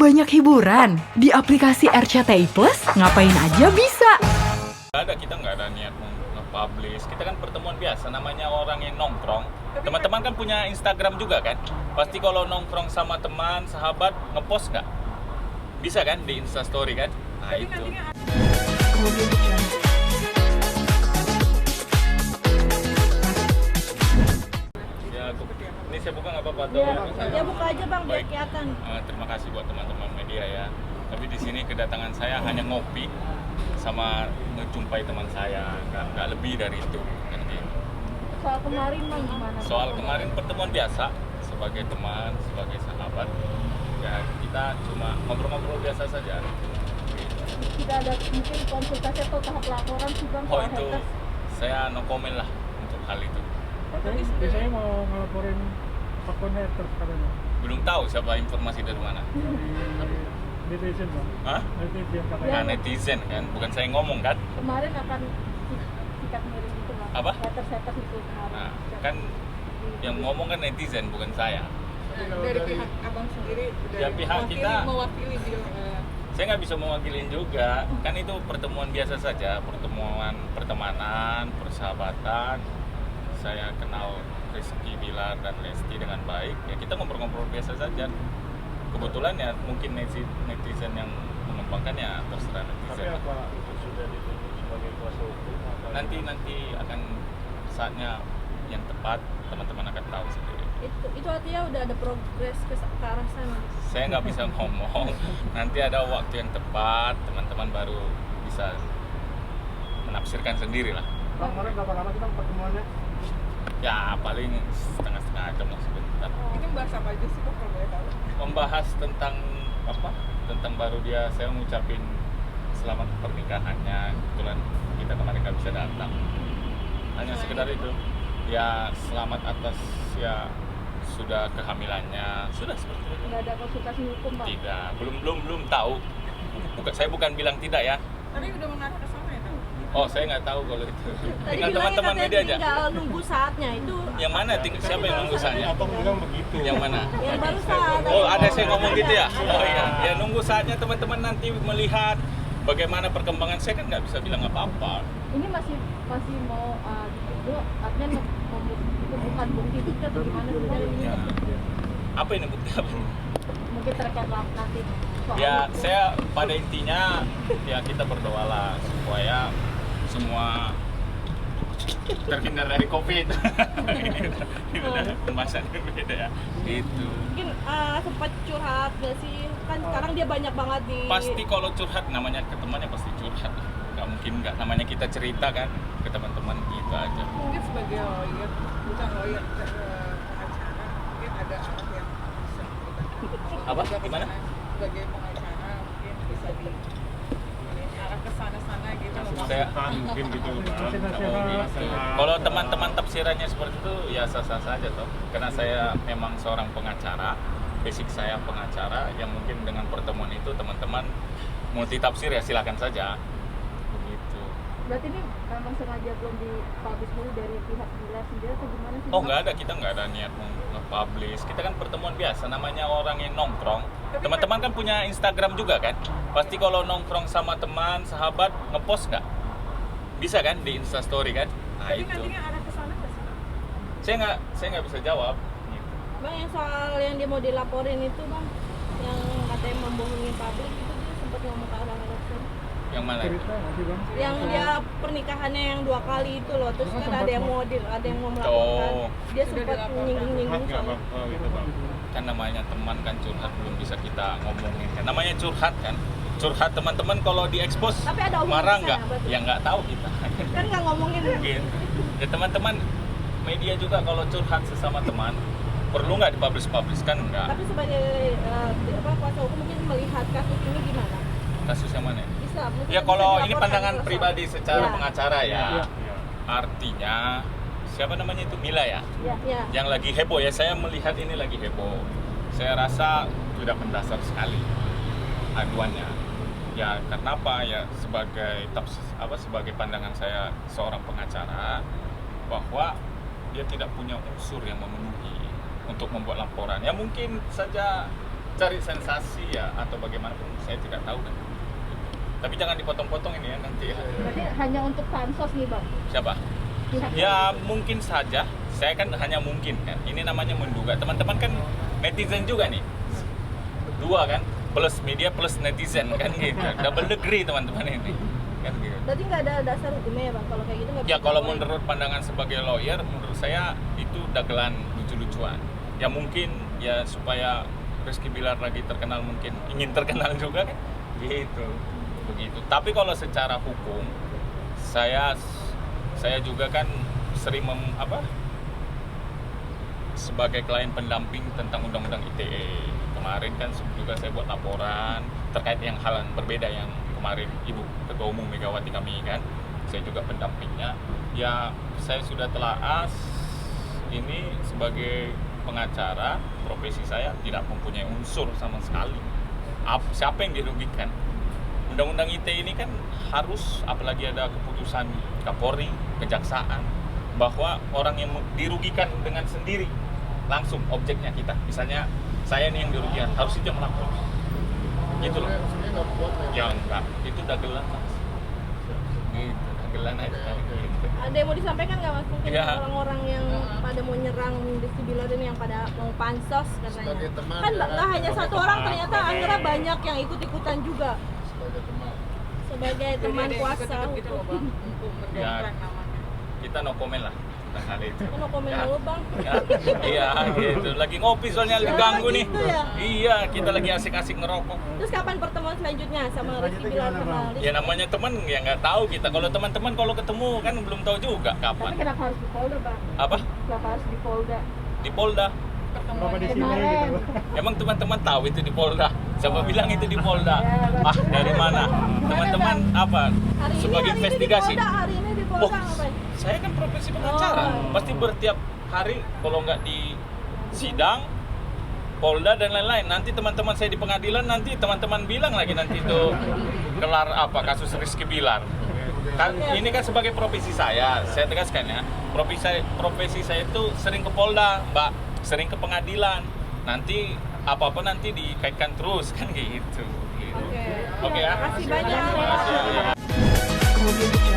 banyak hiburan. Di aplikasi RCTI Plus, ngapain aja bisa. Kita nggak ada niat nge-publish. Kita kan pertemuan biasa, namanya orang yang nongkrong. Teman-teman kan punya Instagram juga kan? Pasti kalau nongkrong sama teman, sahabat, ngepost nggak? Bisa kan di Instastory kan? Nah itu. Ini saya buka nggak apa-apa? Ya buka aja bang, biar Baik. kelihatan. Terima kasih buat teman-teman media ya. Tapi di sini kedatangan saya hanya ngopi sama menjumpai teman saya, nggak lebih dari itu. Nanti. Soal kemarin bang gimana? Soal kemarin pertemuan biasa sebagai teman, sebagai sahabat. Ya kita cuma ngobrol-ngobrol biasa saja. Tidak ada mungkin konsultasi atau tahap laporan sih bang? Oh soal itu haters? saya no comment lah untuk hal itu. Biasanya mau ngelaporin akun haters katanya. Belum tahu siapa informasi dari mana. Netizen bang. Hah? Netizen Nah, katanya. netizen kan, bukan saya ngomong kan. Kemarin akan sikat miring itu bang. Apa? Haters itu kemarin. Nah, kan yang ngomong kan netizen bukan saya. Dari pihak abang sendiri Ya, pihak kita- mewakili dia Saya nggak bisa mewakilin juga, kan itu pertemuan biasa saja, pertemuan pertemanan, persahabatan. Saya kenal Rizky Bilar dan Lesti dengan baik, ya kita ngobrol-ngobrol biasa saja. Kebetulan ya mungkin netizen yang mengembangkan ya terserah Tapi netizen. apa itu sudah ditunjuk sebagai kuasa hukum? Atau Nanti akan saatnya yang tepat teman-teman akan tahu sendiri. Itu artinya udah ada progres ke arah sana. Saya nggak bisa ngomong. Nanti ada waktu yang tepat, teman-teman baru bisa menafsirkan sendiri lah. Bang, kemarin berapa lama kita pertemuannya? Ya paling setengah jam lah sebentar. itu bahas apa aja sih bang kalau boleh tahu? Membahas tentang apa? Tentang baru dia saya ngucapin selamat pernikahannya. Kebetulan kita kemarin nggak bisa datang. Hanya sekedar itu. Ya selamat atas ya sudah kehamilannya, sudah seperti itu. Nggak ada konsultasi hukum bang. Tidak, belum tahu. Saya bukan bilang tidak ya. Tapi udah mengarah ke sana ya bang? Oh, saya nggak tahu kalau itu. Tadi Tinggal bilangnya teman-teman katanya media aja. tinggal nunggu saatnya itu. Yang mana? Siapa yang nunggu saatnya? Abang bilang begitu. Yang mana? Yang baru saat. Oh, ada saya ngomong gitu ya? Oh iya. Ya nunggu saatnya teman-teman nanti melihat bagaimana perkembangan. Saya kan nggak bisa bilang apa-apa. Ini masih mau dituduh, artinya itu bukan bukti itu atau gimana sebenarnya ini? Ya. Apa ini bukti apa? Mungkin terkait nanti soal Ya, hukum. saya pada intinya ya kita berdoalah supaya semua terhindar dari COVID. Ini udah pembahasan yang beda ya. Itu. Mungkin sempat curhat gak sih? Kan sekarang dia banyak banget di Pasti kalau curhat namanya ke temannya pasti curhat. Nggak mungkin nggak, namanya kita cerita kan ke teman-teman kita aja. Mungkin sebagai lawyer, bukan lawyer, pengacara, mungkin ada arah yang bisa kita Apa? juga ke Gimana? sana. Sebagai pengacara mungkin bisa di arah ke sana-sana gitu. Saya Mungkin gitu bang. kalau teman-teman tafsirannya seperti itu ya sah-sah saja toh. Karena saya memang seorang pengacara, basic saya pengacara, yang mungkin dengan pertemuan itu teman-teman multi tafsir ya silakan saja. Begitu. Berarti ini memang sengaja belum dipublish dulu dari pihak Bilar sendiri atau gimana sih? Oh Bang? nggak ada, kita nggak ada niat nge-publish. Kita kan pertemuan biasa, namanya orang yang nongkrong. Teman-teman kan punya Instagram juga kan? Pasti kalau nongkrong sama teman, sahabat, ngepost nggak? Bisa kan di Instastory kan? Nah Tapi itu. nantinya arah ke sana nggak sih bang? Saya nggak bisa jawab. Gitu. Bang, yang soal yang dia mau dilaporin itu bang, yang katanya membohongi publik itu dia sempat ngomong ke arah election. Yang mana? Cerita nggak sih bang? Yang dia pernikahannya yang 2 kali itu loh, terus kan ada yang mau melaporkan. Oh. Dia Sudah sempat dilaporkan. nyinggung-nyinggung Nggak soal bang? Oh gitu bang. Kan namanya teman kan curhat belum bisa kita ngomongin. Namanya curhat kan. Curhat teman-teman kalau diekspos Tapi ada omongan marah di nggak? sana, berarti. Ya nggak tahu kita. kan nggak ngomongin. Mungkin. Ya teman-teman media juga kalau curhat sesama teman perlu nggak dipublish kan nggak. Tapi sebagai kuasa hukum mungkin melihat kasus ini gimana? Kasus yang mana? Bisa. mungkin Ya bisa kalau ini dilaporkan pandangan ke pribadi secara Ya. pengacara ya. Iya. Artinya siapa namanya itu Mila ya? Ya. Yang lagi heboh ya, saya melihat ini lagi heboh. Saya rasa tidak mendasar sekali aduannya. Ya karena apa ya, sebagai pandangan saya seorang pengacara, bahwa dia tidak punya unsur yang memenuhi untuk membuat laporan. Ya mungkin saja cari sensasi ya atau bagaimanapun saya tidak tahu kan. Tapi jangan dipotong-potong ini ya nanti ya. Berarti hanya untuk pansos nih bang? Siapa? Ya mungkin saja. Saya kan hanya mungkin kan. Ini namanya menduga. Teman-teman kan netizen juga nih. Dua kan, plus media plus netizen kan gitu. Double degree teman-teman ini. Kan gitu. Berarti nggak ada dasar hukumnya ya bang? Kalau kayak gitu nggak Ya bisa kalau dilakuin? menurut pandangan sebagai lawyer, menurut saya itu dagelan lucu-lucuan. Ya mungkin ya supaya Rizky Bilar lagi terkenal, mungkin ingin terkenal juga kan. Gitu. Begitu. Tapi kalau secara hukum, saya juga kan sering sebagai klien pendamping tentang undang-undang ITE. Kemarin kan juga saya buat laporan terkait yang hal yang berbeda yang kemarin Ibu Ketua Umum Megawati kami kan. Saya juga pendampingnya. Ya saya sudah telaah ini sebagai pengacara, profesi saya tidak mempunyai unsur sama sekali. Siapa yang dirugikan? Undang-undang ITE ini kan harus, apalagi ada keputusan Kapolri, Kejaksaan, bahwa orang yang dirugikan dengan sendiri langsung objeknya kita. Misalnya saya nih yang dirugikan, harus itu yang melapor. Gitu loh. Ya enggak, itu dagelan Mas. Gitu, dagelan aja gitu. Ada yang mau disampaikan nggak mas? Mungkin Ya. orang-orang yang pada mau nyerang Rizky Bilar ini yang pada mau pansos katanya. Sebagai teman Kan ya, nggak hanya satu orang, ternyata Oke. akhirnya banyak yang ikut-ikutan juga sebagai teman. sebagai teman kuasa gitu loh hukum. bang, untuk Ya. mendongkrak namanya. Kita no comment lah tentang hal itu. Kan no komen Ya. dulu bang. Ya, iya gitu. Lagi ngopi soalnya Oh, diganggu nih. gitu ya? Iya, kita lagi asik-asik ngerokok. Terus kapan pertemuan selanjutnya sama Rizky Bilar sama Ya namanya teman ya nggak tahu kita. Kalau teman-teman kalau ketemu kan belum tahu juga kapan. kenapa harus di Polda bang? Apa? Kenapa harus di Polda? Di Polda. Bapak di sini Kemarin. gitu. Emang teman-teman tahu itu di Polda? Siapa bilang itu di Polda? Ya, Ah, dari mana? Teman-teman apa? Sebagai investigasi. Hari ini di Polda Oh, ngapain? saya kan profesi pengacara. Oh. Pasti bertiap hari kalau nggak di sidang Polda dan lain-lain. Nanti teman-teman saya di pengadilan, nanti teman-teman bilang lagi nanti itu kelar apa kasus Rizky Bilar. Ini kan sebagai profesi saya tegaskan ya. Profesi saya itu sering ke Polda, Mbak, sering ke pengadilan. Nanti apa-apa nanti dikaitkan terus kan gitu. Oke. Oke ya. Terima kasih banyak. Terima kasih.